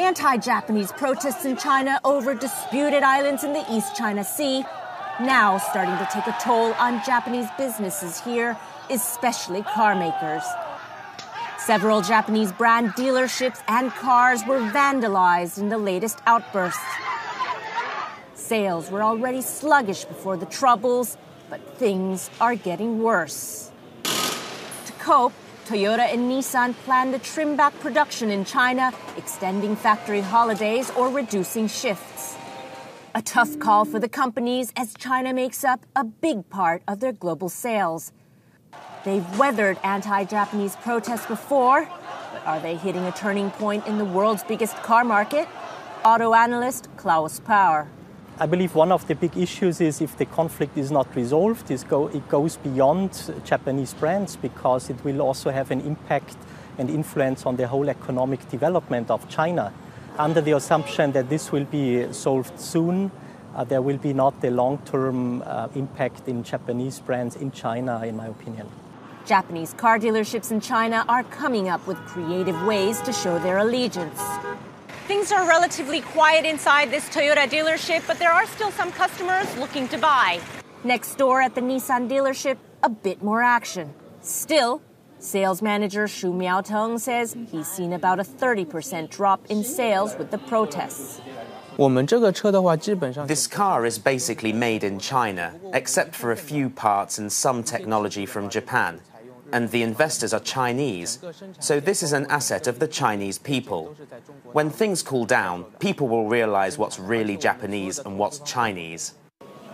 Anti-Japanese protests in China over disputed islands in the East China Sea now starting to take a toll on Japanese businesses here, especially car makers. Several Japanese brand dealerships and cars were vandalized in the latest outbursts. Sales were already sluggish before the troubles, but things are getting worse. To cope, Toyota and Nissan plan to trim back production in China, extending factory holidays or reducing shifts. A tough call for the companies as China makes up a big part of their global sales. They've weathered anti-Japanese protests before, but are they hitting a turning point in the world's biggest car market? Auto analyst Klaus Power. I believe one of the big issues is if the conflict is not resolved, it goes beyond Japanese brands because it will also have an impact and influence on the whole economic development of China. Under the assumption that this will be solved soon, there will be not the long-term impact in Japanese brands in China, in my opinion. Japanese car dealerships in China are coming up with creative ways to show their allegiance. Things are relatively quiet inside this Toyota dealership, but there are still some customers looking to buy. Next door at the Nissan dealership, a bit more action. Still, sales manager Shu Miaoteng says he's seen about a 30% drop in sales with the protests. This car is basically made in China, except for a few parts and some technology from Japan. And the investors are Chinese, so this is an asset of the Chinese people. When things cool down, people will realize what's really Japanese and what's Chinese.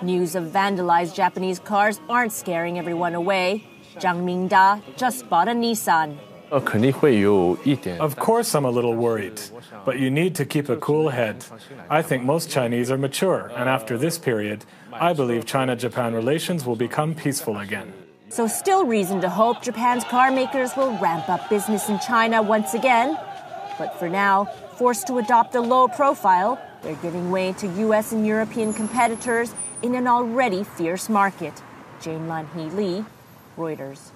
News of vandalized Japanese cars aren't scaring everyone away. Zhang Mingda just bought a Nissan. Of course I'm a little worried, but you need to keep a cool head. I think most Chinese are mature, and after this period, I believe China-Japan relations will become peaceful again. So still reason to hope Japan's car makers will ramp up business in China once again. But for now, forced to adopt a low profile, they're giving way to U.S. and European competitors in an already fierce market. Jane Lan-hee Lee, Reuters.